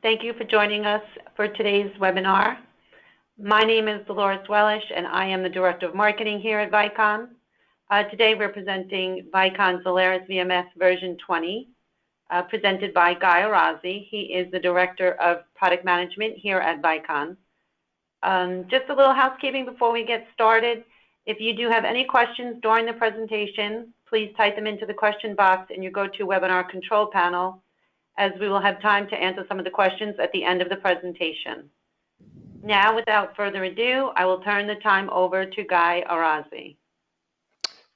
Thank you for joining us for today's webinar. My name is Dolores Wellisch, and I am the Director of Marketing here at Vicon. Today we're presenting Vicon's Valerus VMS version 20, presented by Guy Arazi. He is the Director of Product Management here at Vicon. Just a little housekeeping before we get started. If you do have any questions during the presentation, please type them into the question box in your GoToWebinar control panel, as we will have time to answer some of the questions at the end of the presentation. Now, without further ado, I will turn the time over to Guy Arazi.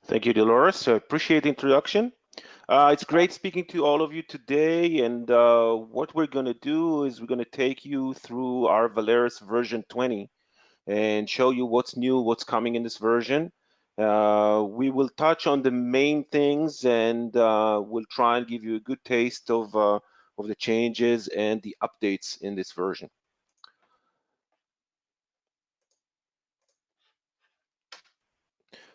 Thank you, Dolores. I appreciate the introduction. It's great speaking to all of you today, and what we're going to do is we're going to take you through our Valerus version 20 and show you what's new, what's coming in this version. We will touch on the main things, and we'll try and give you a good taste of the changes and the updates in this version.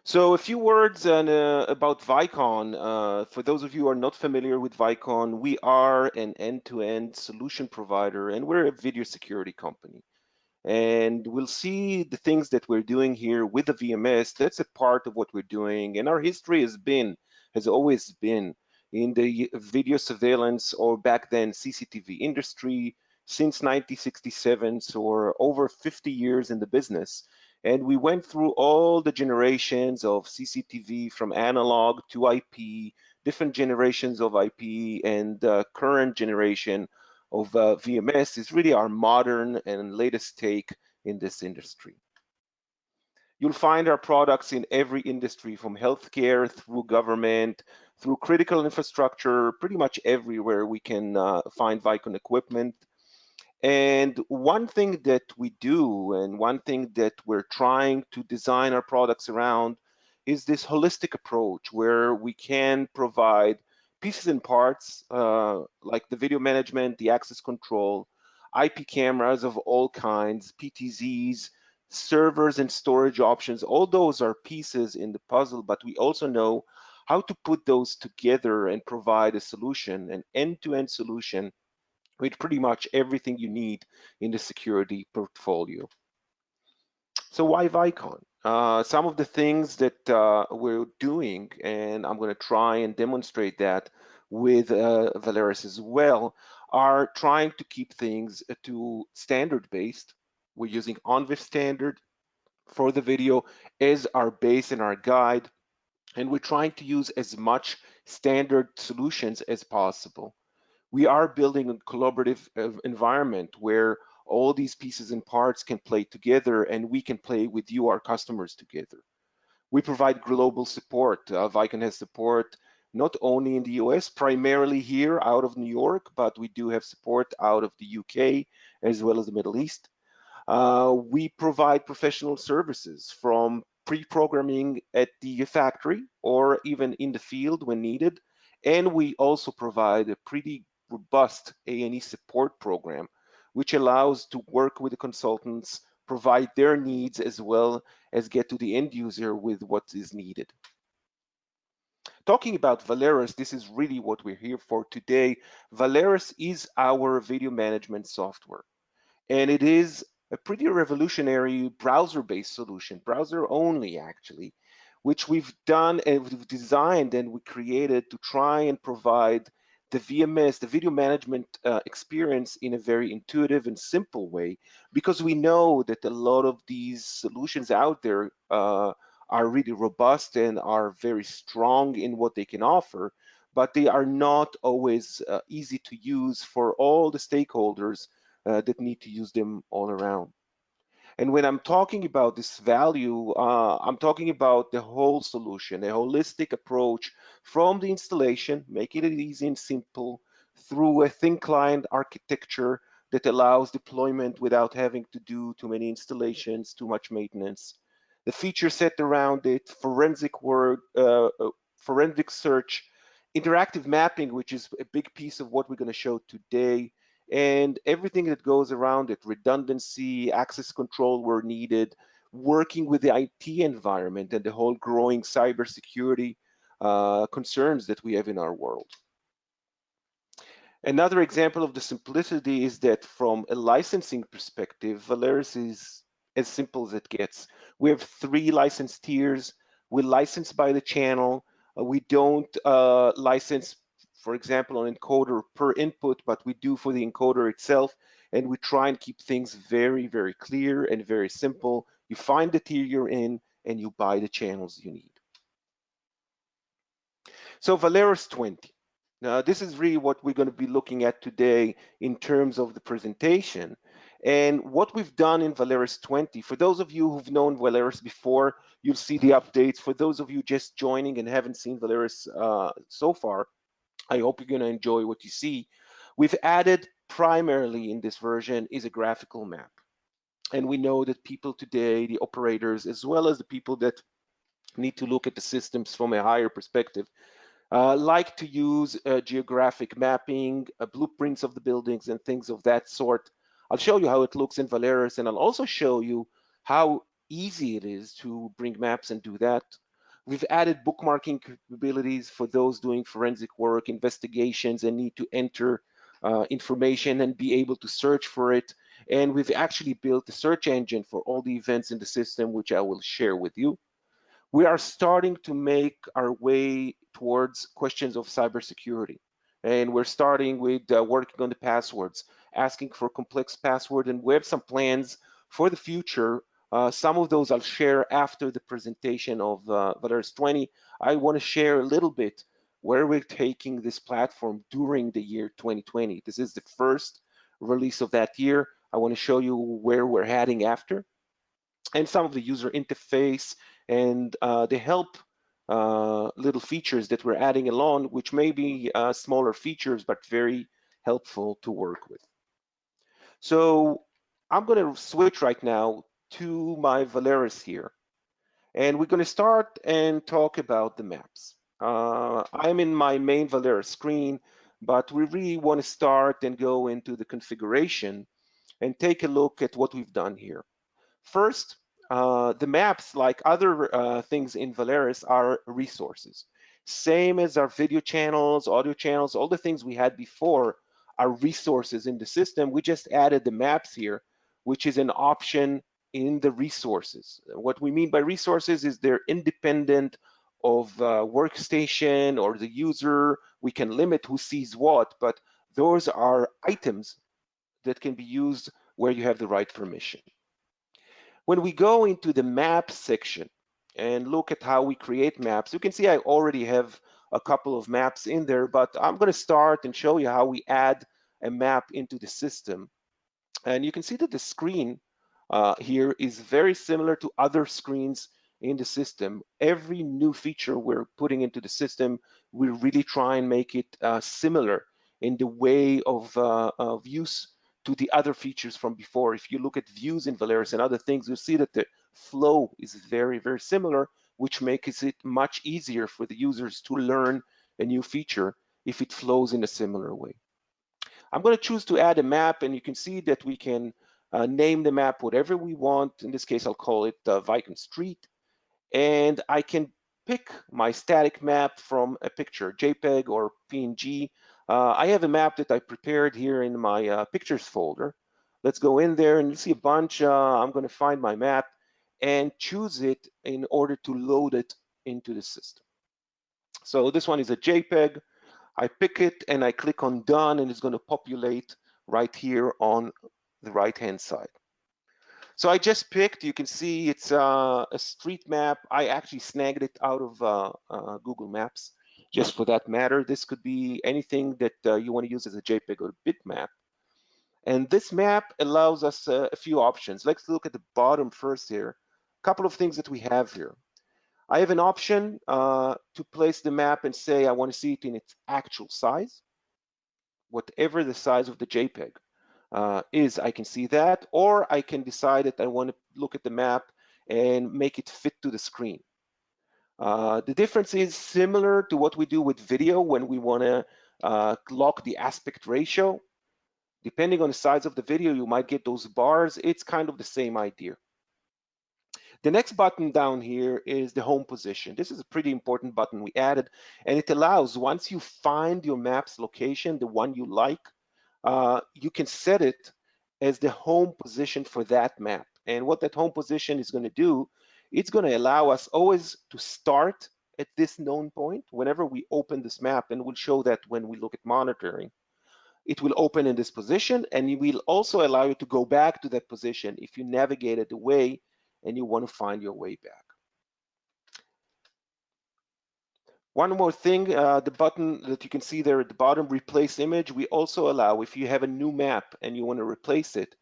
So a few words about Vicon. For those of you who are not familiar with Vicon, we are an end-to-end solution provider, and we're a video security company. And we'll see the things that we're doing here with the VMS. That's a part of what we're doing, and our history has always been in the video surveillance, or back then CCTV industry, since 1967, so we're over 50 years in the business. And we went through all the generations of CCTV, from analog to IP, different generations of IP, and the current generation of VMS is really our modern and latest take in this industry. You'll find our products in every industry, from healthcare through government, through critical infrastructure, pretty much everywhere we can find Vicon equipment. And one thing that we do, and one thing that we're trying to design our products around, is this holistic approach where we can provide pieces and parts like the video management, the access control, IP cameras of all kinds, PTZs, servers and storage options. All those are pieces in the puzzle, but we also know how to put those together and provide a solution, an end-to-end solution with pretty much everything you need in the security portfolio. So why Vicon? Some of the things that we're doing, and I'm going to try and demonstrate that with Valerus as well, are trying to keep things to standard-based. We're using ONVIF standard for the video as our base and our guide, and we're trying to use as much standard solutions as possible. We are building a collaborative environment where all these pieces and parts can play together, and we can play with you, our customers, together. We provide global support. Vicon has support not only in the US, primarily here out of New York, but we do have support out of the UK as well as the Middle East. We provide professional services, from pre-programming at the factory or even in the field when needed. And we also provide a pretty robust A&E support program, which allows to work with the consultants, provide their needs, as well as get to the end user with what is needed. Talking about Valerus, this is really what we're here for today. Valerus is our video management software, and it is a pretty revolutionary browser-based solution, browser only actually, which we've done and we've designed and we created to try and provide the VMS, the video management experience, in a very intuitive and simple way, because we know that a lot of these solutions out there are really robust and are very strong in what they can offer, but they are not always easy to use for all the stakeholders that need to use them all around. And when I'm talking about this value, I'm talking about the whole solution, a holistic approach from the installation, making it easy and simple, through a thin client architecture that allows deployment without having to do too many installations, too much maintenance. The feature set around it, forensic work, forensic search, interactive mapping, which is a big piece of what we're going to show today, and everything that goes around it, redundancy, access control where needed, working with the IT environment and the whole growing cybersecurity concerns that we have in our world. Another example of the simplicity is that from a licensing perspective, Valerus is as simple as it gets. We have 3 license tiers. We license by the channel. We don't license, for example, an encoder per input, but we do for the encoder itself. And we try and keep things very, very clear and very simple. You find the tier you're in and you buy the channels you need. So Valerus 20. Now, this is really what we're going to be looking at today in terms of the presentation. And what we've done in Valerus 20, for those of you who've known Valerus before, you'll see the updates. For those of you just joining and haven't seen Valerus so far, I hope you're going to enjoy what you see. We've added primarily in this version is a graphical map. And we know that people today, the operators, as well as the people that need to look at the systems from a higher perspective, like to use geographic mapping, blueprints of the buildings and things of that sort. I'll show you how it looks in Valerus, and I'll also show you how easy it is to bring maps and do that. We've added bookmarking capabilities for those doing forensic work, investigations, and need to enter information and be able to search for it. And we've actually built a search engine for all the events in the system, which I will share with you. We are starting to make our way towards questions of cybersecurity. And we're starting with working on the passwords, asking for complex password, and we have some plans for the future. Some of those I'll share after the presentation of Valerus 20. I want to share a little bit where we're taking this platform during the year 2020. This is the first release of that year. I want to show you where we're heading after, and some of the user interface and the help little features that we're adding along, which may be smaller features, but very helpful to work with. So I'm going to switch right now to my Valerus here. And we're going to start and talk about the maps. I'm in my main Valerus screen, but we really want to start and go into the configuration and take a look at what we've done here. First, the maps, like other things in Valerus, are resources. Same as our video channels, audio channels, all the things we had before are resources in the system. We just added the maps here, which is an option in the resources. What we mean by resources is they're independent of workstation or the user. We can limit who sees what, but those are items that can be used where you have the right permission. When we go into the map section and look at how we create maps, you can see I already have a couple of maps in there, but I'm going to start and show you how we add a map into the system. And you can see that the screen here is very similar to other screens in the system. Every new feature we're putting into the system, we really try and make it similar in the way of use to the other features from before. If you look at views in Valerus and other things, you'll see that the flow is very, very similar, which makes it much easier for the users to learn a new feature if it flows in a similar way. I'm going to choose to add a map, and you can see that we can name the map whatever we want. In this case, I'll call it Vicon Street, and I can pick my static map from a picture, JPEG or PNG. I have a map that I prepared here in my pictures folder. Let's go in there and you see a bunch. I'm going to find my map and choose it in order to load it into the system. So this one is a JPEG. I pick it and I click on done, and it's going to populate right here on the right hand side. So I just picked, you can see it's a street map. I actually snagged it out of Google Maps, just for that matter. This could be anything that you want to use as a JPEG or bitmap. And this map allows us a few options. Let's look at the bottom first here. A couple of things that we have here. I have an option to place the map and say I want to see it in its actual size, whatever the size of the JPEG is, I can see that, or I can decide that I want to look at the map and make it fit to the screen. The difference is similar to what we do with video when we want to lock the aspect ratio. Depending on the size of the video, you might get those bars. It's kind of the same idea. The next button down here is the home position. This is a pretty important button we added, and it allows, once you find your map's location, the one you like, you can set it as the home position for that map. And what that home position is going to do, it's going to allow us always to start at this known point whenever we open this map, and we'll show that when we look at monitoring. It will open in this position, and it will also allow you to go back to that position if you navigated away and you want to find your way back. One more thing, the button that you can see there at the bottom, replace image, we also allow, if you have a new map and you want to replace it,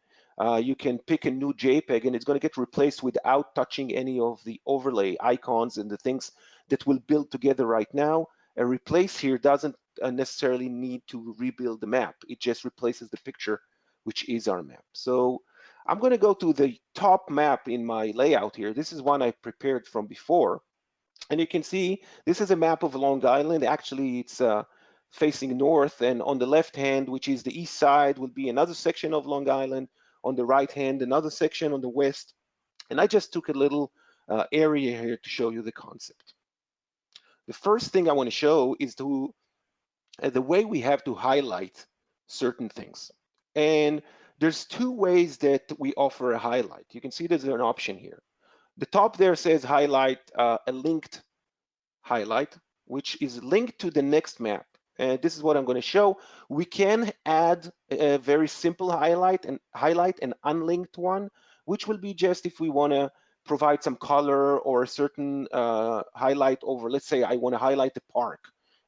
you can pick a new JPEG and it's going to get replaced without touching any of the overlay icons and the things that will build together right now. A replace here doesn't necessarily need to rebuild the map. It just replaces the picture, which is our map. So I'm going to go to the top map in my layout here. This is one I prepared from before. And you can see this is a map of Long Island. Actually, it's facing north, and on the left hand, which is the east side, will be another section of Long Island. On the right hand, another section on the west. And I just took a little area here to show you the concept. The first thing I want to show is the way we have to highlight certain things. And there's two ways that we offer a highlight. You can see there's an option here. The top there says highlight a linked highlight, which is linked to the next map. And this is what I'm going to show. We can add a very simple highlight an unlinked one, which will be just if we want to provide some color or a certain highlight over, let's say I want to highlight the park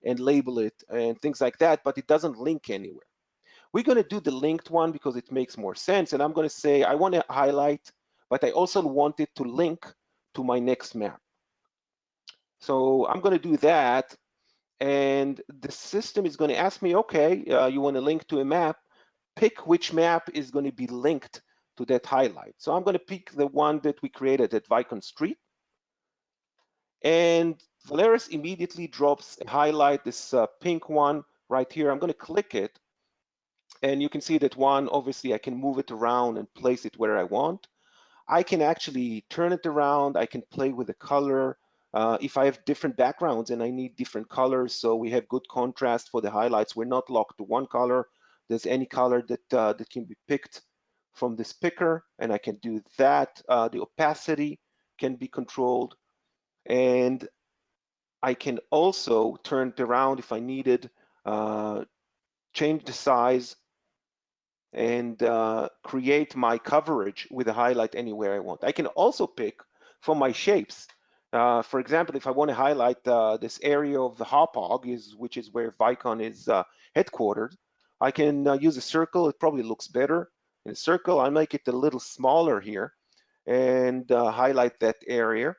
and label it and things like that, but it doesn't link anywhere. We're going to do the linked one because it makes more sense. And I'm going to say I want to highlight, but I also want it to link to my next map. So I'm going to do that, and the system is going to ask me, okay, you want to link to a map, pick which map is going to be linked to that highlight. So I'm going to pick the one that we created at Vicon Street, and Valerus immediately drops a highlight, this pink one right here. I'm going to click it, and you can see that one, obviously I can move it around and place it where I want. I can actually turn it around. I can play with the color. If I have different backgrounds and I need different colors, so we have good contrast for the highlights. We're not locked to one color. There's any color that can be picked from this picker, and I can do that. The opacity can be controlled, and I can also turn it around if I needed, change the size, and create my coverage with a highlight anywhere I want. I can also pick from my shapes. For example, if I want to highlight this area of the Hauppauge, which is where Vicon is headquartered, I can use a circle. It probably looks better in a circle. I make it a little smaller here and highlight that area.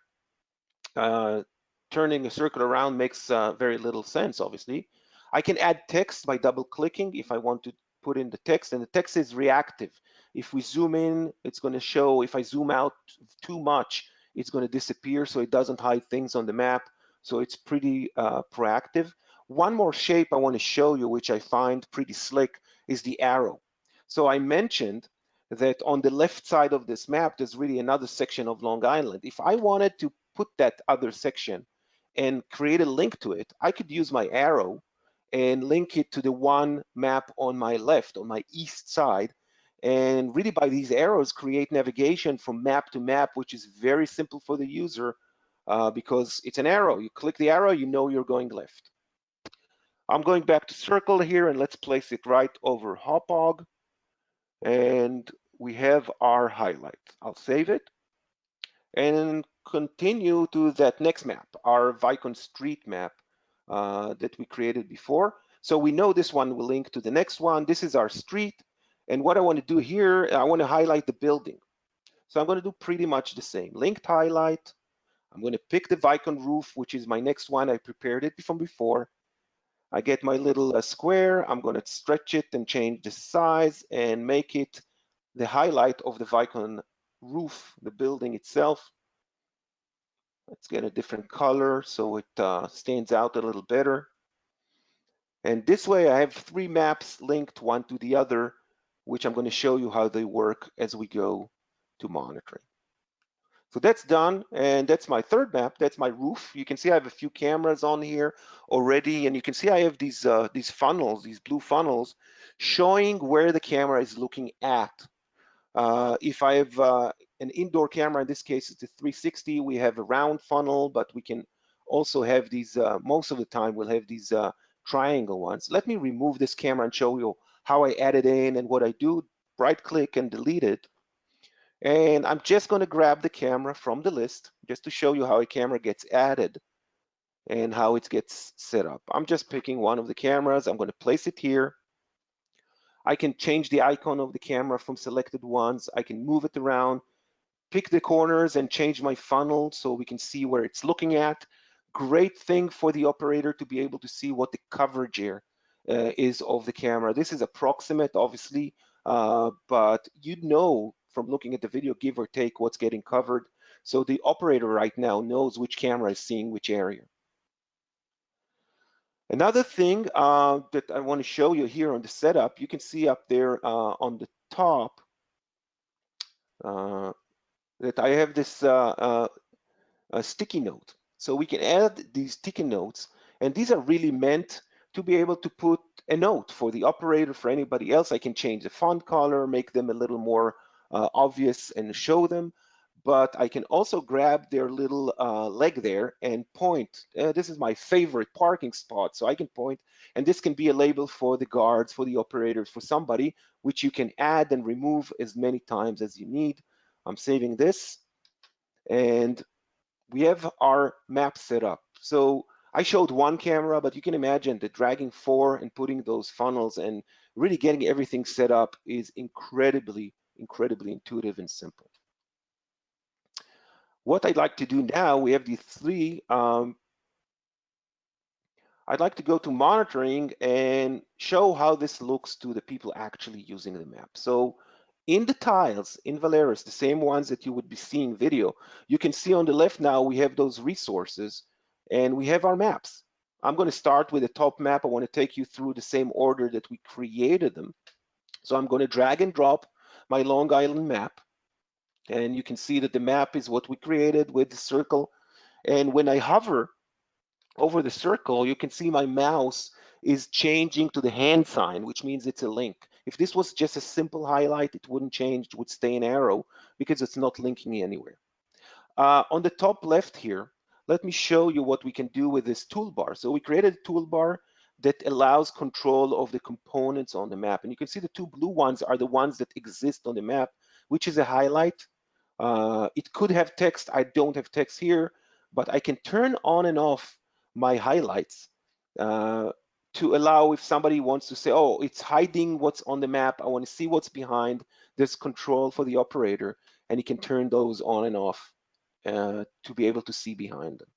Turning a circle around makes very little sense, obviously. I can add text by double clicking if I want to put in the text, and the text is reactive. If we zoom in, it's going to show. If I zoom out too much, it's going to disappear, so it doesn't hide things on the map. So it's pretty proactive. One more shape I want to show you, which I find pretty slick, is the arrow. So I mentioned that on the left side of this map, there's really another section of Long Island. If I wanted to put that other section and create a link to it, I could use my arrow and link it to the one map on my left, on my east side. And really by these arrows, create navigation from map to map, which is very simple for the user because it's an arrow. You click the arrow, you know you're going left. I'm going back to circle here, and let's place it right over Hauppauge. And we have our highlight. I'll save it and continue to that next map, our Vicon Street map that we created before. So we know this one will link to the next one. This is our street. And what I want to do here, I want to highlight the building. So I'm going to do pretty much the same. Linked highlight. I'm going to pick the Vicon roof, which is my next one. I prepared it from before. I get my little square. I'm going to stretch it and change the size and make it the highlight of the Vicon roof, the building itself. Let's get a different color so it stands out a little better. And this way I have three maps linked one to the other, which I'm going to show you how they work as we go to monitoring. So that's done, and that's my third map. That's my roof. You can see I have a few cameras on here already, and you can see I have these funnels, these blue funnels, showing where the camera is looking at. If I have an indoor camera, in this case it's a 360, we have a round funnel, but we can also have these, most of the time we'll have these triangle ones. Let me remove this camera and show you how I add it in and what I do. Right click and delete it. And I'm just going to grab the camera from the list just to show you how a camera gets added and how it gets set up. I'm just picking one of the cameras. I'm going to place it here. I can change the icon of the camera from selected ones. I can move it around, pick the corners and change my funnel so we can see where it's looking at. Great thing for the operator to be able to see what the coverage here is of the camera. This is approximate, obviously, but you'd know from looking at the video, give or take, what's getting covered. So the operator right now knows which camera is seeing which area. Another thing that I want to show you here on the setup, you can see up there on the top that I have this a sticky note. So we can add these sticky notes, and these are really meant to be able to put a note for the operator, for anybody else. I can change the font color, make them a little more obvious and show them, but I can also grab their little leg there and point. This is my favorite parking spot, so I can point, and this can be a label for the guards, for the operators, for somebody, which you can add and remove as many times as you need. I'm saving this, and we have our map set up. So I showed one camera, but you can imagine that dragging four and putting those funnels and really getting everything set up is incredibly intuitive and simple. What I'd like to do now, we have these three. I'd like to go to monitoring and show how this looks to the people actually using the map. So in the tiles in Valerus, the same ones that you would be seeing video, you can see on the left now we have those resources and we have our maps. I'm going to start with the top map. I want to take you through the same order that we created them. So I'm going to drag and drop my Long Island map. And you can see that the map is what we created with the circle. And when I hover over the circle, you can see my mouse is changing to the hand sign, which means it's a link. If this was just a simple highlight, it wouldn't change, it would stay an arrow because it's not linking anywhere. On the top left here, let me show you what we can do with this toolbar. So we created a toolbar that allows control of the components on the map. And you can see the two blue ones are the ones that exist on the map, which is a highlight. It could have text. I don't have text here, but I can turn on and off my highlights to allow if somebody wants to say, oh, it's hiding what's on the map. I want to see what's behind. There's control for the operator, and you can turn those on and off to be able to see behind them.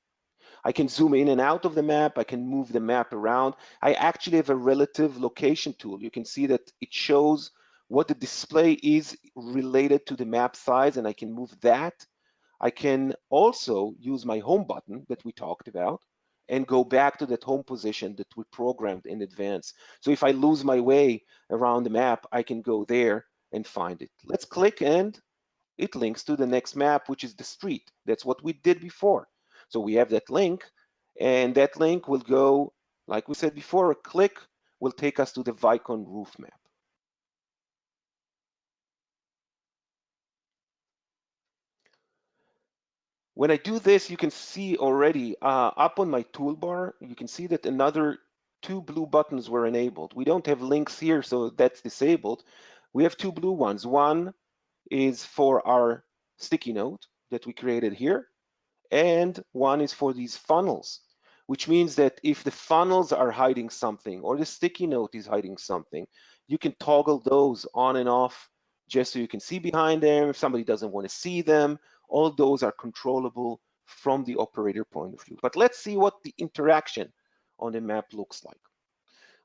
I can zoom in and out of the map. I can move the map around. I actually have a relative location tool. You can see that it shows what the display is related to the map size, and I can move that. I can also use my home button that we talked about and go back to that home position that we programmed in advance. So if I lose my way around the map, I can go there and find it. Let's click and it links to the next map, which is the street. That's what we did before. So we have that link, and that link will go, like we said before, a click will take us to the Vicon roof map. When I do this, you can see already up on my toolbar, you can see that another two blue buttons were enabled. We don't have links here, so that's disabled. We have two blue ones. One is for our sticky note that we created here, and one is for these funnels, which means that if the funnels are hiding something or the sticky note is hiding something, you can toggle those on and off just so you can see behind them. If somebody doesn't want to see them, all those are controllable from the operator point of view. But let's see what the interaction on the map looks like.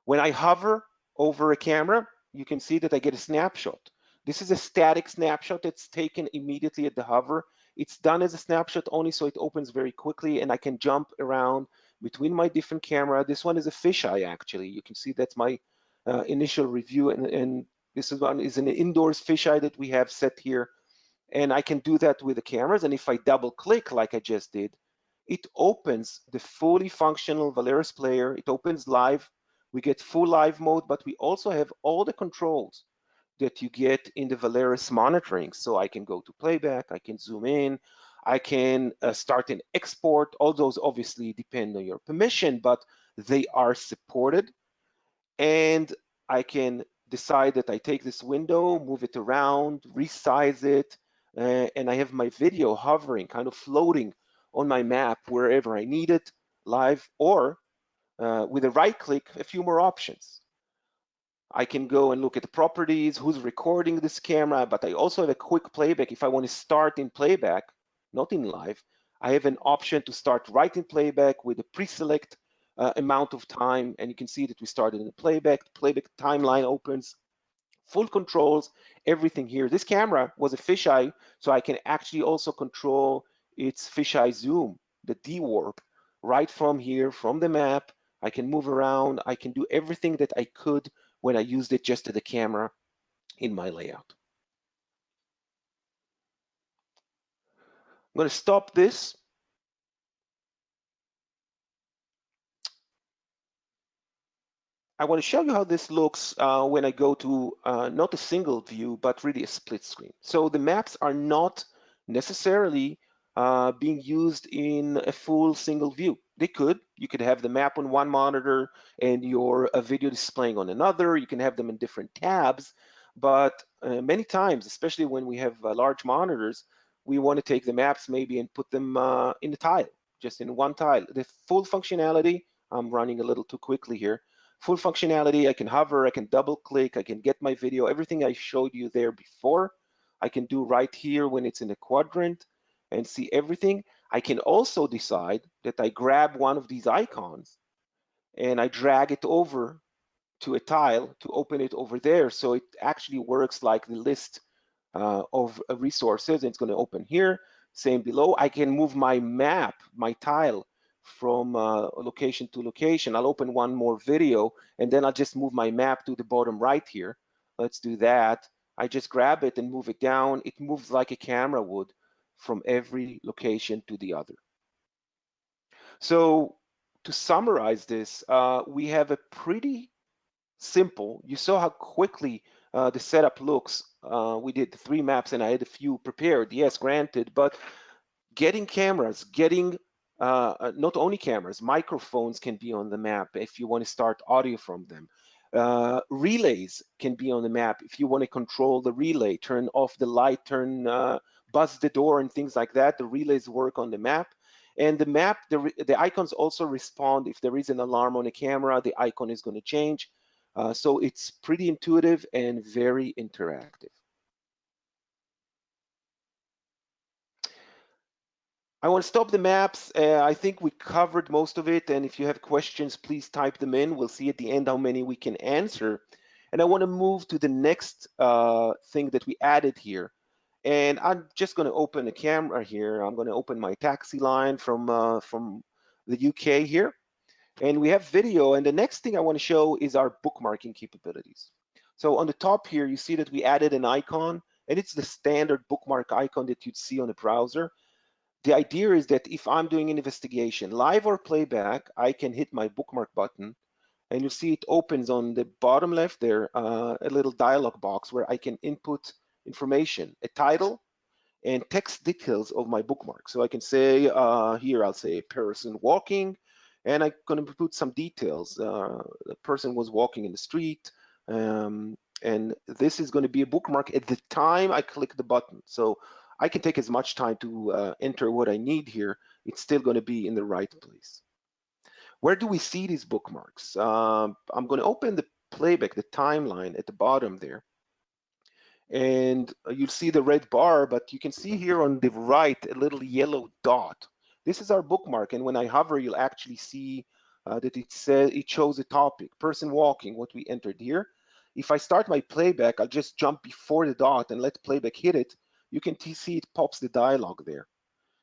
When I hover over a camera, you can see that I get a snapshot. This is a static snapshot that's taken immediately at the hover. It's done as a snapshot only, so it opens very quickly, and I can jump around between my different camera. This one is a fisheye, actually. You can see that's my initial review, and this one is an indoors fisheye that we have set here. And I can do that with the cameras. And if I double click like I just did, it opens the fully functional Valerus player. It opens live. We get full live mode, but we also have all the controls that you get in the Valerus monitoring. So I can go to playback, I can zoom in, I can start an export. All those obviously depend on your permission, but they are supported. And I can decide that I take this window, move it around, resize it, and I have my video hovering, kind of floating on my map wherever I need it, live, or with a right click, a few more options. I can go and look at the properties, who's recording this camera, but I also have a quick playback. If I want to start in playback, not in live, I have an option to start right in playback with a pre-select amount of time, and you can see that we started in the playback. The playback timeline opens, full controls, everything here. This camera was a fisheye, so I can actually also control its fisheye zoom, the D-warp, right from here, from the map. I can move around. I can do everything that I could when I used it just as the camera in my layout. I'm going to stop this. I want to show you how this looks when I go to not a single view, but really a split screen. So the maps are not necessarily being used in a full single view. They could. You could have the map on one monitor and your video displaying on another. You can have them in different tabs. But many times, especially when we have large monitors, we want to take the maps maybe and put them in a tile, just in one tile. The full functionality, I'm running a little too quickly here. Full functionality, I can hover, I can double click, I can get my video, everything I showed you there before, I can do right here when it's in a quadrant and see everything. I can also decide that I grab one of these icons and I drag it over to a tile to open it over there. So it actually works like the list of resources. It's going to open here. Same below. I can move my map, my tile from location to location. I'll open one more video and then I'll just move my map to the bottom right here. Let's do that. I just grab it and move it down. It moves like a camera would from every location to the other. So to summarize this, we have a pretty simple. You saw how quickly the setup looks. We did 3 maps and I had a few prepared, yes, granted, but getting cameras, getting not only cameras, microphones can be on the map if you want to start audio from them. Relays can be on the map if you want to control the relay, turn off the light, buzz the door and things like that. The relays work on the map. And the map, the icons also respond. If there is an alarm on a camera, the icon is going to change. So it's pretty intuitive and very interactive. I want to stop the maps. I think we covered most of it. And if you have questions, please type them in. We'll see at the end how many we can answer. And I want to move to the next thing that we added here. And I'm just going to open a camera here. I'm going to open my taxi line from the UK here. And we have video. And the next thing I want to show is our bookmarking capabilities. So on the top here, you see that we added an icon. And it's the standard bookmark icon that you'd see on a browser. The idea is that if I'm doing an investigation, live or playback, I can hit my bookmark button and you see it opens on the bottom left there, a little dialog box where I can input information, a title and text details of my bookmark. So I can say here, I'll say person walking, and I'm going to put some details. The person was walking in the street, and this is going to be a bookmark at the time I click the button. So I can take as much time to enter what I need here. It's still going to be in the right place. Where do we see these bookmarks? I'm going to open the playback, the timeline at the bottom there. And you'll see the red bar, but you can see here on the right a little yellow dot. This is our bookmark, and when I hover, you'll actually see that it shows a topic, person walking, what we entered here. If I start my playback, I'll just jump before the dot and let playback hit it. You can see it pops the dialogue there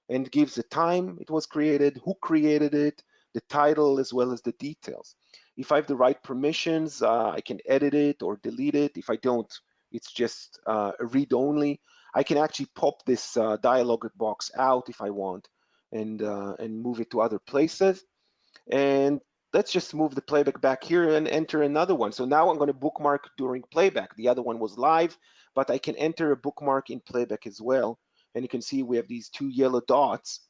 and gives the time it was created, who created it, the title, as well as the details. If I have the right permissions, I can edit it or delete it. If I don't, it's just read only. I can actually pop this dialog box out if I want and move it to other places. And let's just move the playback back here and enter another one. So now I'm going to bookmark during playback. The other one was live, but I can enter a bookmark in playback as well. And you can see we have these two yellow dots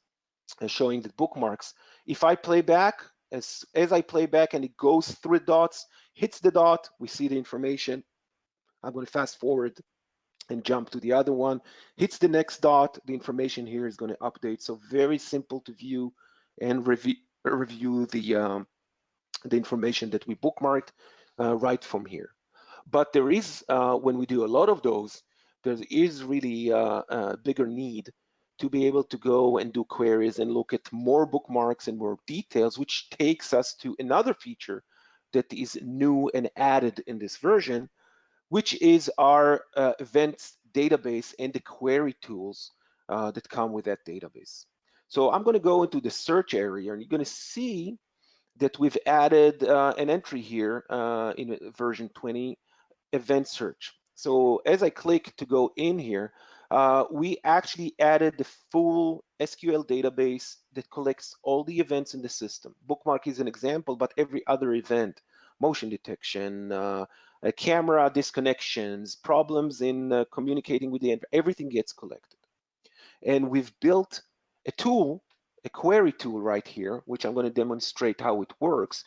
showing the bookmarks. If I play back, as I play back and it goes through the dots, hits the dot, we see the information. I'm going to fast forward and jump to the other one, hits the next dot, the information here is going to update. So very simple to view and review the information that we bookmarked right from here. But there is, when we do a lot of those, there is really a bigger need to be able to go and do queries and look at more bookmarks and more details, which takes us to another feature that is new and added in this version, which is our events database and the query tools that come with that database. So I'm going to go into the search area, and you're going to see that we've added an entry here in version 20, event search. So as I click to go in here, we actually added the full SQL database that collects all the events in the system. Bookmark is an example, but every other event, motion detection, camera disconnections, problems in communicating with the end, everything gets collected. And we've built a tool, a query tool right here, which I'm going to demonstrate how it works,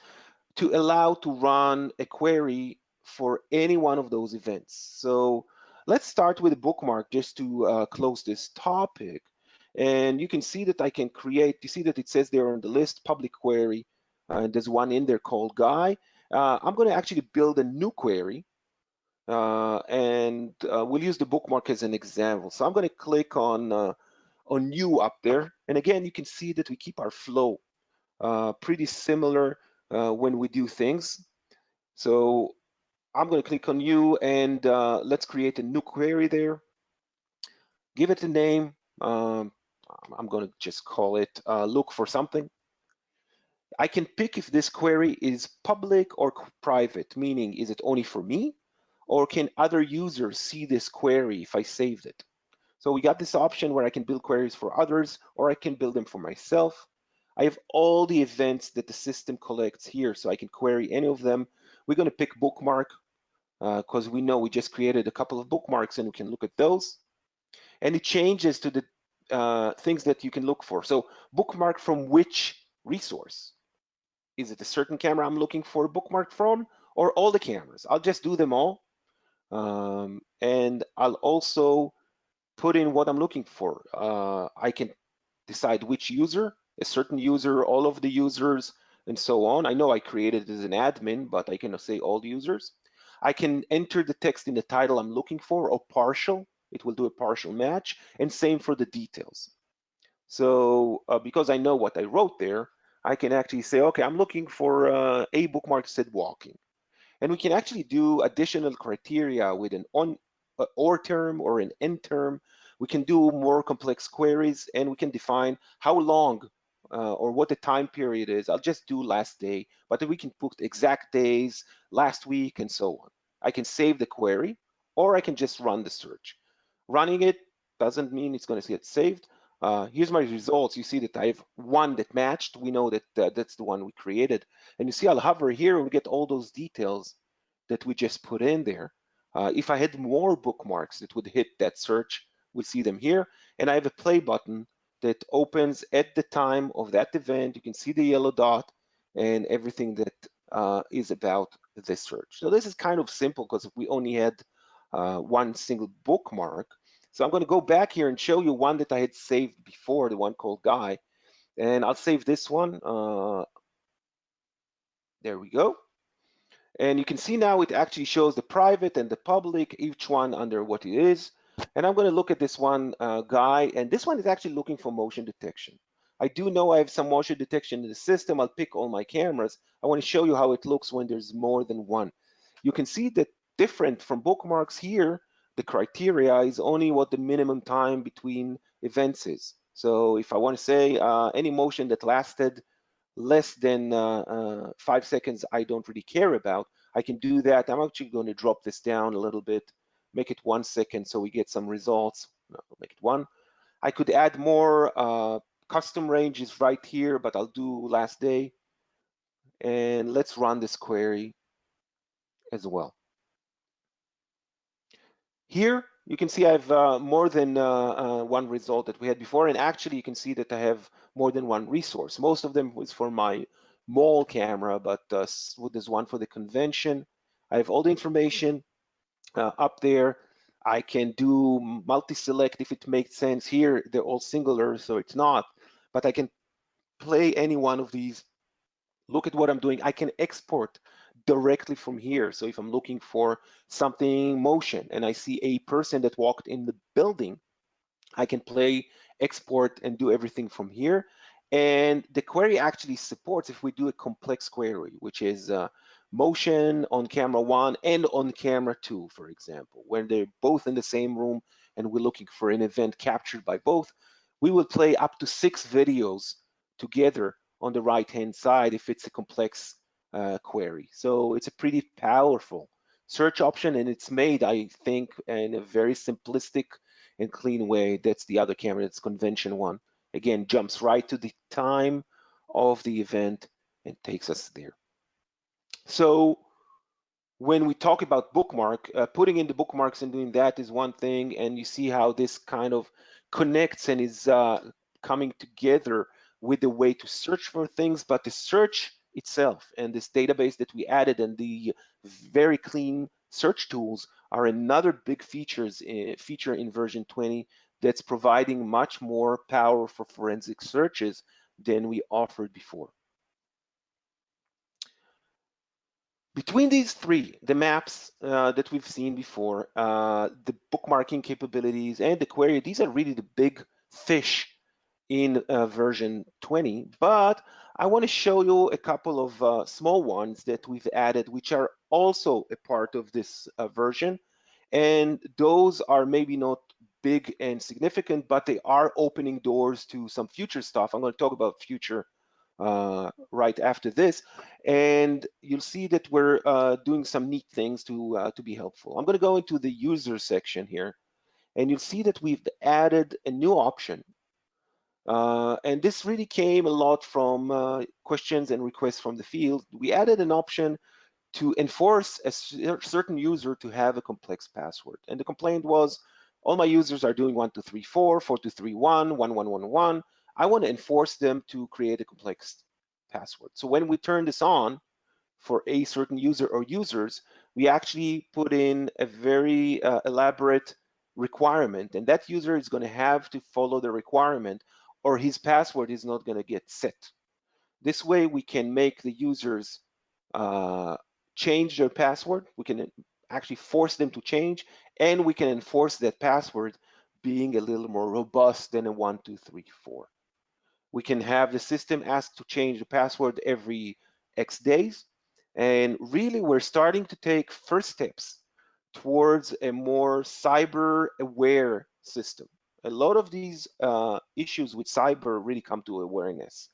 to allow to run a query for any one of those events. So let's start with a bookmark just to close this topic. And you can see that I can create, you see that it says there on the list, public query, and there's one in there called Guy. I'm going to actually build a new query, and we'll use the bookmark as an example. So I'm going to click on new up there. And again, you can see that we keep our flow pretty similar when we do things. So I'm going to click on new, and let's create a new query there. Give it a name. I'm going to just call it look for something. I can pick if this query is public or private, meaning is it only for me, or can other users see this query if I saved it? So we got this option where I can build queries for others, or I can build them for myself. I have all the events that the system collects here, so I can query any of them. We're going to pick bookmark because we know we just created a couple of bookmarks and we can look at those. And it changes to the things that you can look for. So bookmark from which resource? Is it a certain camera I'm looking for a bookmark from, or all the cameras? I'll just do them all. And I'll also put in what I'm looking for. I can decide which user, a certain user, all of the users, and so on. I know I created it as an admin, but I can say all the users. I can enter the text in the title I'm looking for, or partial. It will do a partial match, and same for the details. So because I know what I wrote there, I can actually say, okay, I'm looking for a bookmark said walking. And we can actually do additional criteria with an on or term or an end term. We can do more complex queries, and we can define how long or what the time period is. I'll just do last day, but we can put exact days, last week, and so on. I can save the query, or I can just run the search. Running it doesn't mean it's going to get saved. Here's my results. You see that I have one that matched. We know that that's the one we created. And you see I'll hover here and we get all those details that we just put in there. If I had more bookmarks that would hit that search, we'll see them here. And I have a play button that opens at the time of that event. You can see the yellow dot and everything that is about this search. So this is kind of simple because we only had one single bookmark. So I'm going to go back here and show you one that I had saved before, the one called Guy. And I'll save this one. There we go. And you can see now it actually shows the private and the public, each one under what it is. And I'm going to look at this one Guy, and this one is actually looking for motion detection. I do know I have some motion detection in the system. I'll pick all my cameras. I want to show you how it looks when there's more than one. You can see that different from bookmarks here, the criteria is only what the minimum time between events is. So if I want to say any motion that lasted less than 5 seconds I don't really care about, I can do that. I'm actually going to drop this down a little bit, make it 1 second so we get some results. No, I'll make it 1. I could add more custom ranges right here, but I'll do last day. And let's run this query as well. Here, you can see I have more than one result that we had before, and actually you can see that I have more than one resource. Most of them was for my mall camera, but there's one for the convention. I have all the information up there. I can do multi-select if it makes sense. Here, they're all singular, so it's not, but I can play any one of these. Look at what I'm doing. I can export directly from here. So if I'm looking for something motion and I see a person that walked in the building, I can play, export, and do everything from here. And the query actually supports if we do a complex query, which is motion on camera 1 and on camera 2, for example, when they're both in the same room and we're looking for an event captured by both, we will play up to 6 videos together on the right-hand side if it's a complex query. So it's a pretty powerful search option, and it's made, I think, in a very simplistic and clean way. That's the other camera, that's convention 1. Again, jumps right to the time of the event and takes us there. So when we talk about bookmark, putting in the bookmarks and doing that is one thing, and you see how this kind of connects and is coming together with the way to search for things, but the search itself and this database that we added and the very clean search tools are another big feature in version 20 that's providing much more power for forensic searches than we offered before. Between these three, the maps that we've seen before, the bookmarking capabilities, and the query, these are really the big fish in version 20. But I want to show you a couple of small ones that we've added, which are also a part of this version. And those are maybe not big and significant, but they are opening doors to some future stuff. I'm going to talk about future right after this, and you'll see that we're doing some neat things to be helpful. I'm going to go into the user section here, and you'll see that we've added a new option, and this really came a lot from questions and requests from the field. We added an option to enforce a certain user to have a complex password, and the complaint was, all my users are doing 1234, 4231, 1111. I want to enforce them to create a complex password. So when we turn this on for a certain user or users, we actually put in a very elaborate requirement, and that user is going to have to follow the requirement or his password is not going to get set. This way we can make the users change their password. We can actually force them to change, and we can enforce that password being a little more robust than a 1234. We can have the system ask to change the password every X days. And really, we're starting to take first steps towards a more cyber aware system. A lot of these issues with cyber really come to awareness.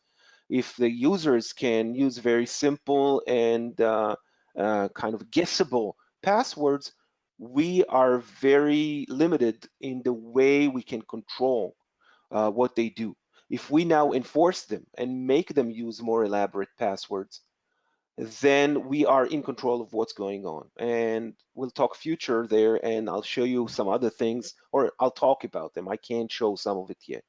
If the users can use very simple and kind of guessable passwords, we are very limited in the way we can control what they do. If we now enforce them and make them use more elaborate passwords, then we are in control of what's going on. And we'll talk future there, and I'll show you some other things, or I'll talk about them. I can't show some of it yet.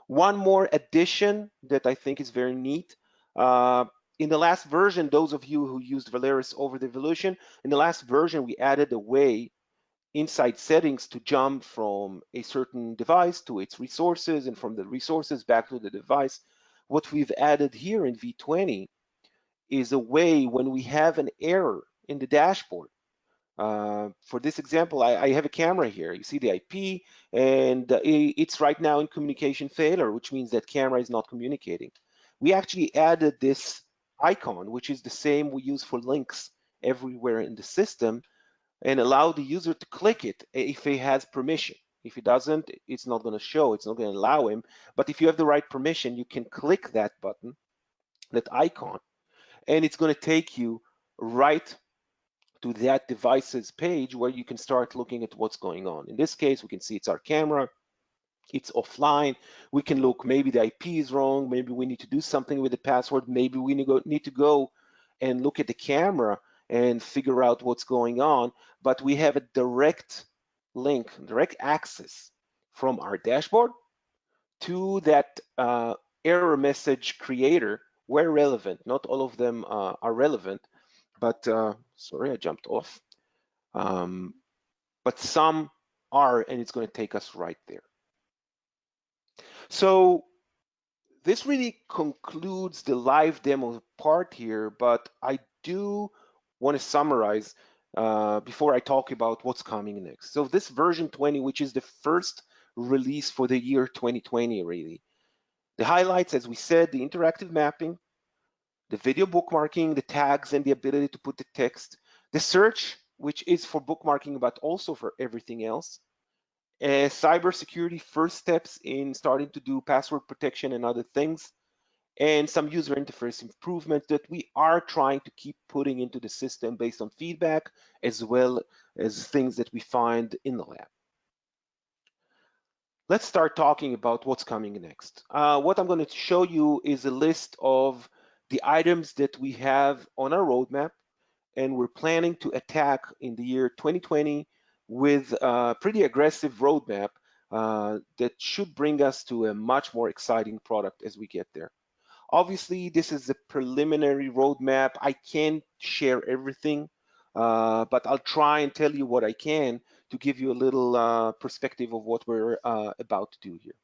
One more addition that I think is very neat. In the last version, those of you who used Valerus over the evolution, in the last version, we added a way inside settings to jump from a certain device to its resources and from the resources back to the device. What we've added here in V20 is a way when we have an error in the dashboard. For this example, I have a camera here. You see the IP, and it's right now in communication failure, which means that camera is not communicating. We actually added this icon, which is the same we use for links everywhere in the system, and allow the user to click it if he has permission. If he doesn't, it's not going to show, it's not going to allow him. But if you have the right permission, you can click that button, that icon, and it's going to take you right to that device's page where you can start looking at what's going on. In this case, we can see it's our camera, it's offline. We can look, maybe the IP is wrong, maybe we need to do something with the password, maybe we need to go and look at the camera and figure out what's going on. But we have a direct link, direct access from our dashboard to that error message creator where relevant. Not all of them are relevant, but sorry, I jumped off. But some are, and it's going to take us right there. So this really concludes the live demo part here, but I do want to summarize before I talk about what's coming next. So this version 20, which is the first release for the year 2020, really. The highlights, as we said, the interactive mapping, the video bookmarking, the tags, and the ability to put the text, the search, which is for bookmarking, but also for everything else. Cybersecurity first steps in starting to do password protection and other things, and some user interface improvements that we are trying to keep putting into the system based on feedback, as well as things that we find in the lab. Let's start talking about what's coming next. What I'm going to show you is a list of the items that we have on our roadmap, and we're planning to attack in the year 2020 with a pretty aggressive roadmap that should bring us to a much more exciting product as we get there. Obviously, this is a preliminary roadmap. I can't share everything, but I'll try and tell you what I can to give you a little perspective of what we're about to do here.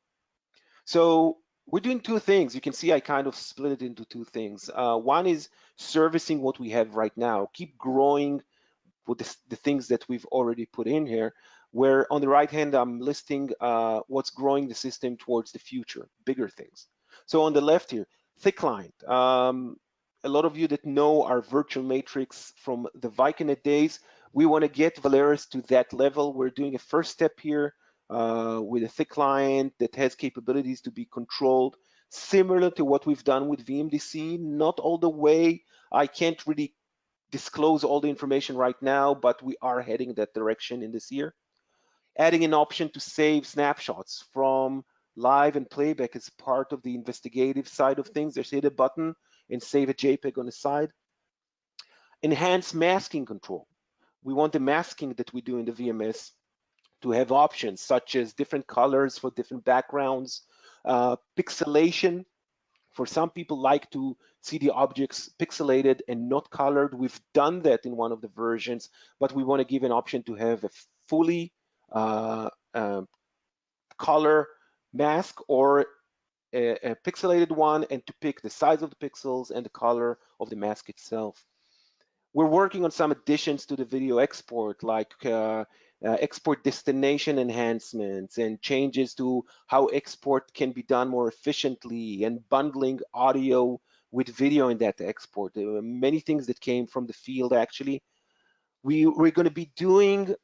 So we're doing two things. You can see I kind of split it into two things. One is servicing what we have right now, keep growing with the things that we've already put in here, where on the right hand, I'm listing what's growing the system towards the future, bigger things. So on the left here, thick client. A lot of you that know our virtual matrix from the Vicon days, we want to get Valerus to that level. We're doing a first step here with a thick client that has capabilities to be controlled, similar to what we've done with VMDC, not all the way. I can't really disclose all the information right now, but we are heading that direction in this year. Adding an option to save snapshots from live and playback as part of the investigative side of things. Just hit a button and save a JPEG on the side. Enhance masking control. We want the masking that we do in the VMS to have options such as different colors for different backgrounds, pixelation. For some people like to see the objects pixelated and not colored. We've done that in one of the versions, but we want to give an option to have a fully color mask or a pixelated one, and to pick the size of the pixels and the color of the mask itself. We're working on some additions to the video export, like export destination enhancements and changes to how export can be done more efficiently, and bundling audio with video in that export. There were many things that came from the field, actually. We're going to be doing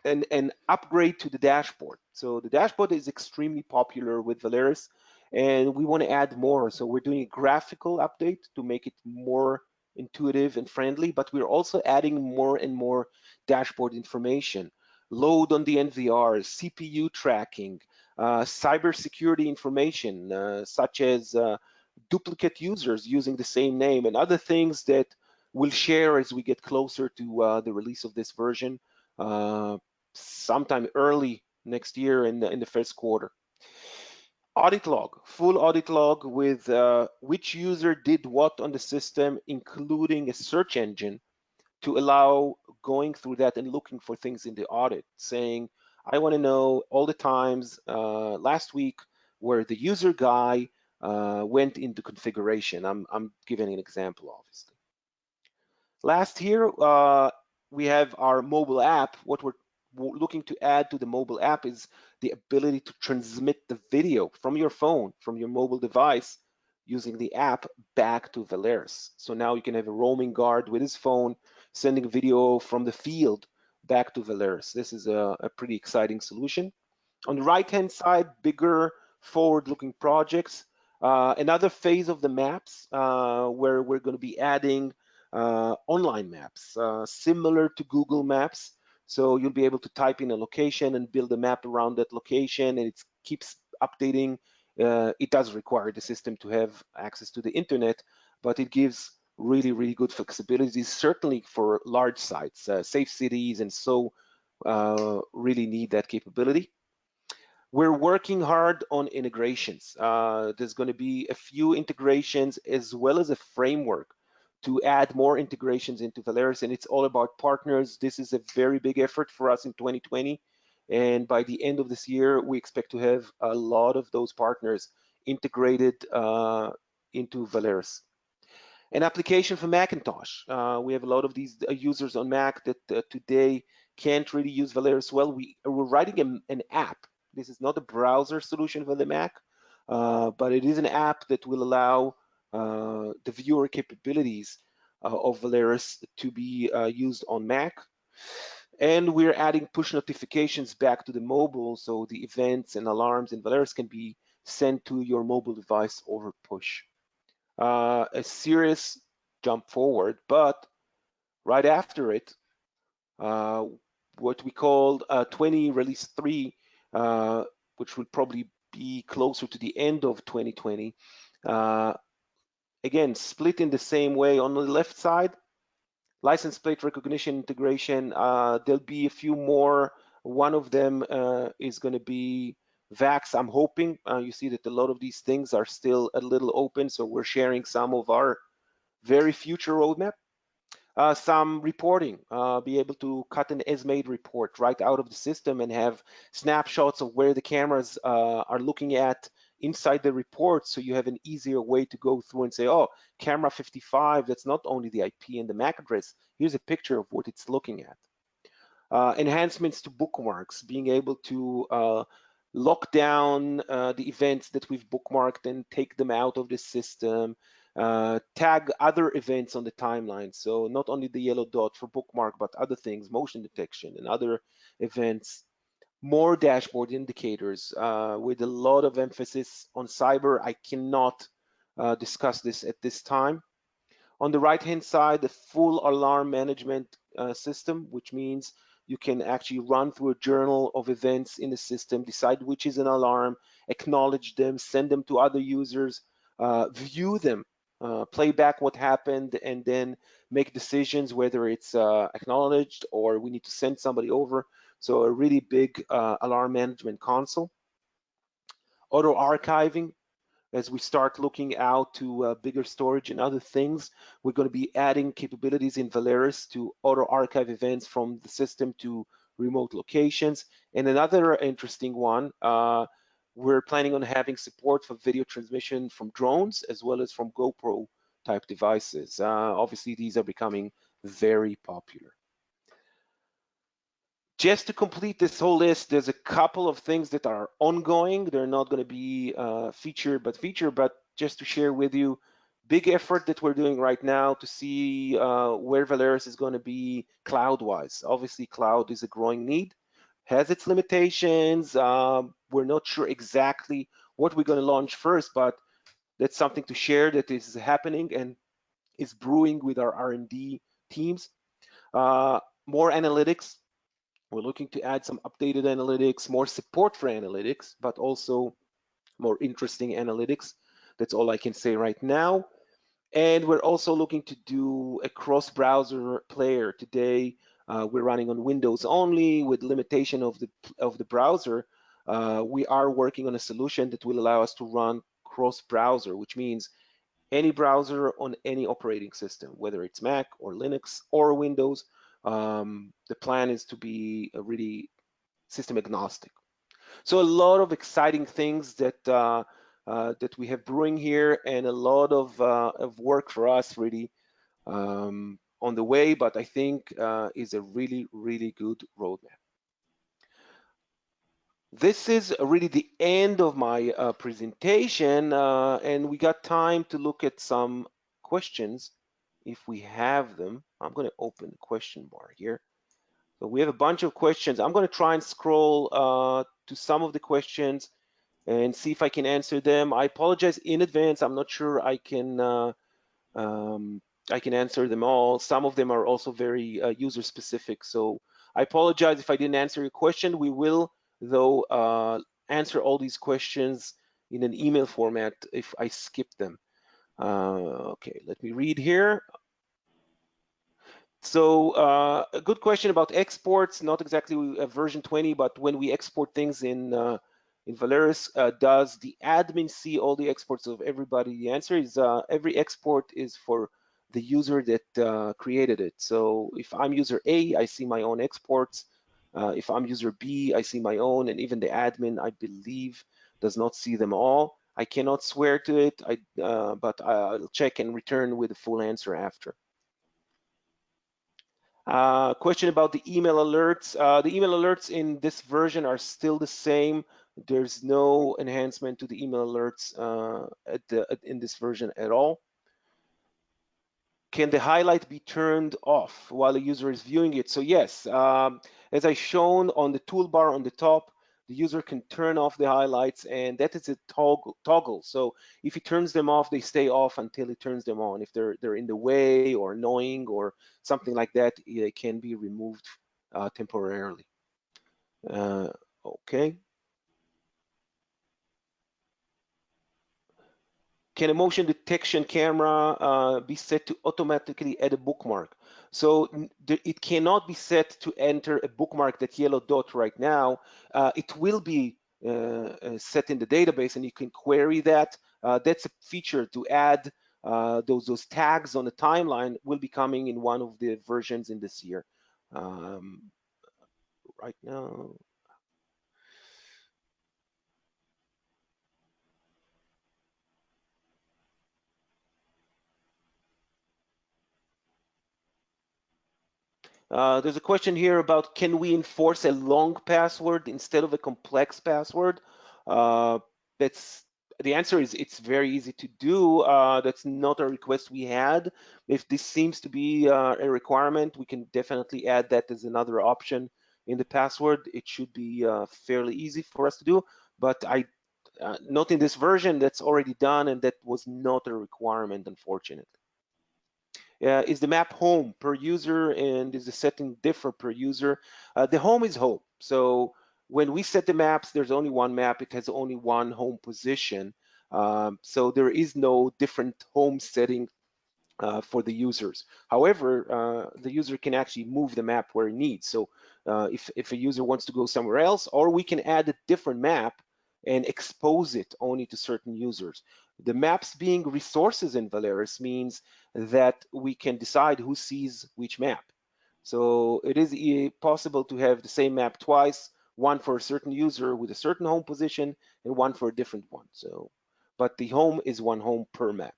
an upgrade to the dashboard. So the dashboard is extremely popular with Valerus, and we want to add more. So we're doing a graphical update to make it more intuitive and friendly, but we're also adding more and more dashboard information. Load on the NVRs, CPU tracking, cybersecurity information, such as duplicate users using the same name, and other things that we'll share as we get closer to the release of this version. Sometime early next year in the first quarter. Audit log, full audit log with which user did what on the system, including a search engine to allow going through that and looking for things in the audit, saying, I want to know all the times last week where the user Guy went into configuration. I'm giving an example, obviously. Last here, we have our mobile app. What we're looking to add to the mobile app is the ability to transmit the video from your phone, from your mobile device, using the app back to Valerus. So now you can have a roaming guard with his phone sending video from the field back to Valerus. This is a pretty exciting solution. On the right-hand side, bigger forward-looking projects. Another phase of the maps where we're going to be adding online maps, similar to Google Maps. So you'll be able to type in a location and build a map around that location, and it keeps updating. It does require the system to have access to the internet, but it gives really, really good flexibility, certainly for large sites, safe cities, and so really need that capability. We're working hard on integrations. There's going to be a few integrations as well as a framework to add more integrations into Valerus, and it's all about partners. This is a very big effort for us in 2020, and by the end of this year, we expect to have a lot of those partners integrated into Valerus. An application for Macintosh. We have a lot of these users on Mac that today can't really use Valerus well. We're writing an app. This is not a browser solution for the Mac, but it is an app that will allow the viewer capabilities of Valerus to be used on Mac. And we're adding push notifications back to the mobile, so the events and alarms in Valerus can be sent to your mobile device over push. A serious jump forward, but right after it, what we called 20 release 3, which will probably be closer to the end of 2020. Again, split in the same way. On the left side, license plate recognition integration. There'll be a few more. One of them is going to be VAX. I'm hoping. You see that a lot of these things are still a little open, so we're sharing some of our very future roadmap. Some reporting, be able to cut an as-made report right out of the system and have snapshots of where the cameras are looking at inside the report, so you have an easier way to go through and say, oh, camera 55, that's not only the IP and the MAC address, here's a picture of what it's looking at. Enhancements to bookmarks, being able to lock down the events that we've bookmarked and take them out of the system, tag other events on the timeline. So not only the yellow dot for bookmark, but other things, motion detection and other events. More dashboard indicators with a lot of emphasis on cyber. I cannot discuss this at this time. On the right-hand side, the full alarm management system, which means you can actually run through a journal of events in the system, decide which is an alarm, acknowledge them, send them to other users, view them, play back what happened, and then make decisions whether it's acknowledged or we need to send somebody over. So a really big alarm management console. Auto archiving. As we start looking out to bigger storage and other things, we're going to be adding capabilities in Valerus to auto archive events from the system to remote locations. And another interesting one, we're planning on having support for video transmission from drones as well as from GoPro type devices. Obviously, these are becoming very popular. Just to complete this whole list, there's a couple of things that are ongoing. They're not going to be feature, but just to share with you, big effort that we're doing right now to see where Valerus is going to be cloud-wise. Obviously, cloud is a growing need, has its limitations. We're not sure exactly what we're going to launch first, but that's something to share that is happening and is brewing with our R&D teams. More analytics. We're looking to add some updated analytics, more support for analytics, but also more interesting analytics. That's all I can say right now. And we're also looking to do a cross-browser player. Today, we're running on Windows only with limitation of the browser. We are working on a solution that will allow us to run cross-browser, which means any browser on any operating system, whether it's Mac or Linux or Windows. The plan is to be a really system agnostic. So a lot of exciting things that that we have brewing here, and a lot of work for us really on the way. But I think is a really, really good roadmap. This is really the end of my presentation, and we got time to look at some questions if we have them. I'm going to open the question bar here. So we have a bunch of questions. I'm going to try and scroll to some of the questions and see if I can answer them. I apologize in advance. I'm not sure I can I can answer them all. Some of them are also very user specific. So I apologize if I didn't answer your question. We will, though, answer all these questions in an email format if I skip them. Okay, let me read here. So a good question about exports, not exactly version 20, but when we export things in Valerus, does the admin see all the exports of everybody? The answer is every export is for the user that created it. So if I'm user A, I see my own exports. If I'm user B, I see my own, and even the admin, I believe, does not see them all. I cannot swear to it, but I'll check and return with a full answer after. Question about the email alerts. The email alerts in this version are still the same. There's no enhancement to the email alerts in this version at all. Can the highlight be turned off while the user is viewing it? So yes, as I shown on the toolbar on the top, the user can turn off the highlights, and that is a toggle. So if he turns them off, they stay off until he turns them on. If they're in the way or annoying or something like that, they can be removed temporarily. Okay. Can a motion detection camera be set to automatically add a bookmark? So it cannot be set to enter a bookmark, that yellow dot right now. It will be set in the database, and you can query that. That's a feature to add those tags on the timeline will be coming in one of the versions in this year. Right now. There's a question here about, can we enforce a long password instead of a complex password? That's the answer is it's very easy to do. That's not a request we had. If this seems to be a requirement, we can definitely add that as another option in the password. It should be fairly easy for us to do, but not in this version. That's already done, and that was not a requirement, unfortunately. Is the map home per user, and is the setting different per user? The home is home. So when we set the maps, there's only one map. It has only one home position. So there is no different home setting for the users. However, the user can actually move the map where he needs. So if a user wants to go somewhere else, or we can add a different map and expose it only to certain users. The maps being resources in Valerus means that we can decide who sees which map. So it is possible to have the same map twice, one for a certain user with a certain home position and one for a different one. So, but the home is one home per map.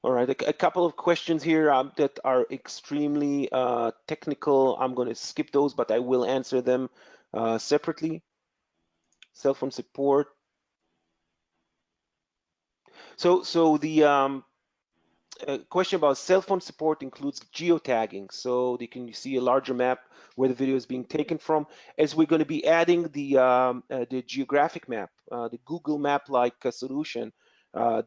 All right, a couple of questions here that are extremely technical. I'm going to skip those, but I will answer them separately. Cell phone support. So the question about cell phone support includes geotagging. So you can see a larger map where the video is being taken from. As we're going to be adding the geographic map, the Google Map-like solution,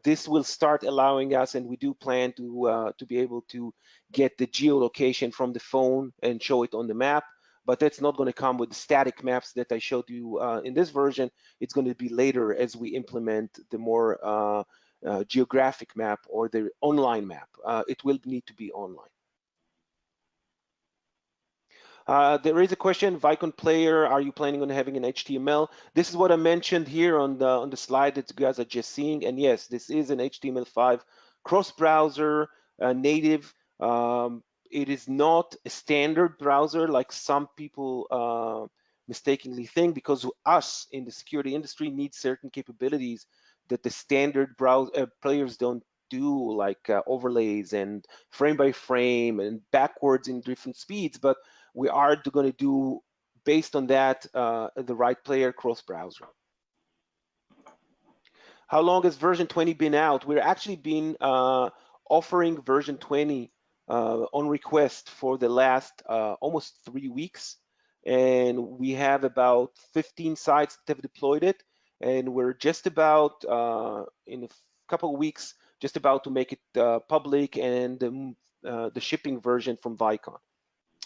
this will start allowing us, and we do plan to be able to get the geolocation from the phone and show it on the map. But that's not going to come with the static maps that I showed you in this version. It's going to be later as we implement the more geographic map or the online map. It will need to be online. There is a question, Vicon player, are you planning on having an HTML? This is what I mentioned here on the slide that you guys are just seeing. And yes, this is an HTML5 cross-browser native. It is not a standard browser like some people mistakenly think, because us in the security industry need certain capabilities that the standard browser players don't do, like overlays and frame by frame and backwards in different speeds. But we are going to do, based on that, the right player cross-browser. How long has version 20 been out? We're actually been offering version 20 on request for the last almost 3 weeks. and we have about 15 sites that have deployed it, and we're just about in a couple of weeks just about to make it public and the shipping version from Vicon.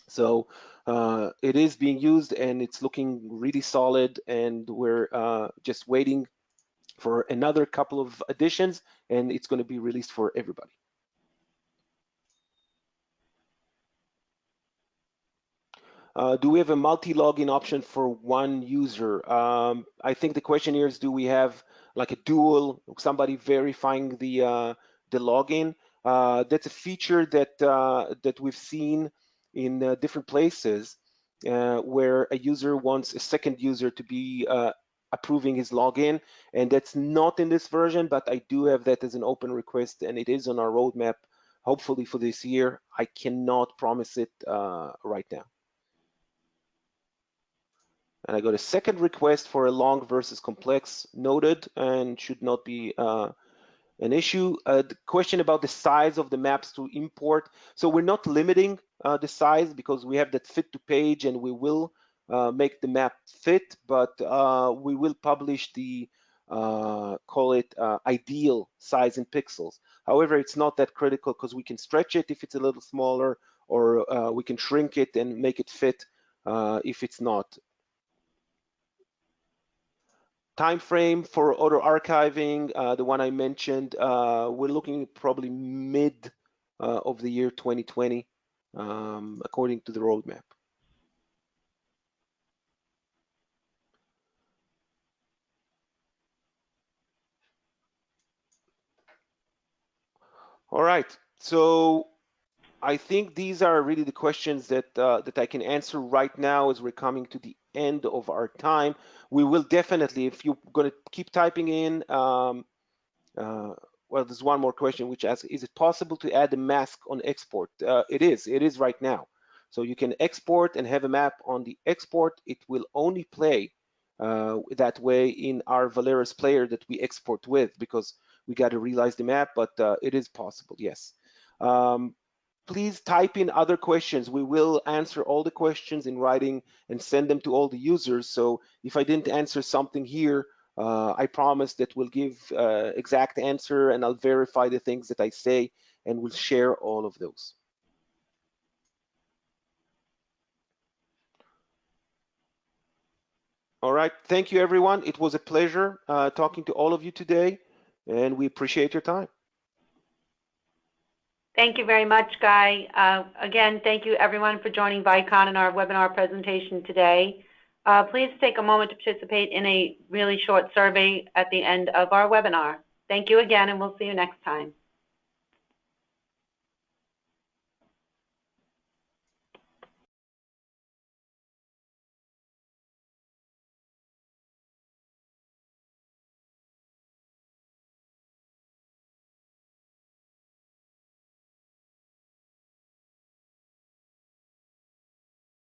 So it is being used and it's looking really solid, and we're just waiting for another couple of additions, and it's going to be released for everybody. Do we have a multi-login option for one user? I think the question here is, do we have like a dual, somebody verifying the login? That's a feature that we've seen in different places where a user wants a second user to be approving his login, and that's not in this version, but I do have that as an open request, and it is on our roadmap, hopefully for this year. I cannot promise it right now. And I got a second request for a long versus complex, noted, and should not be an issue. The question about the size of the maps to import. So we're not limiting the size because we have that fit to page, and we will make the map fit, but we will publish the call it ideal size in pixels. However, it's not that critical because we can stretch it if it's a little smaller, or we can shrink it and make it fit if it's not. Time frame for auto archiving, the one I mentioned, we're looking probably mid of the year 2020, according to the roadmap. All right, so I think these are really the questions that that I can answer right now as we're coming to the end of our time. We will definitely, if you're going to keep typing in, well, there's one more question which asks, is it possible to add a mask on export? It is right now. So you can export and have a map on the export. It will only play that way in our Valerus player that we export with, because we got to realize the map, but it is possible, yes. Please type in other questions. We will answer all the questions in writing and send them to all the users. So if I didn't answer something here, I promise that we'll give exact answer, and I'll verify the things that I say, and we'll share all of those. All right, thank you everyone. It was a pleasure talking to all of you today, and we appreciate your time. Thank you very much, Guy. Again, thank you everyone for joining Vicon in our webinar presentation today. Please take a moment to participate in a really short survey at the end of our webinar. Thank you again, and we'll see you next time.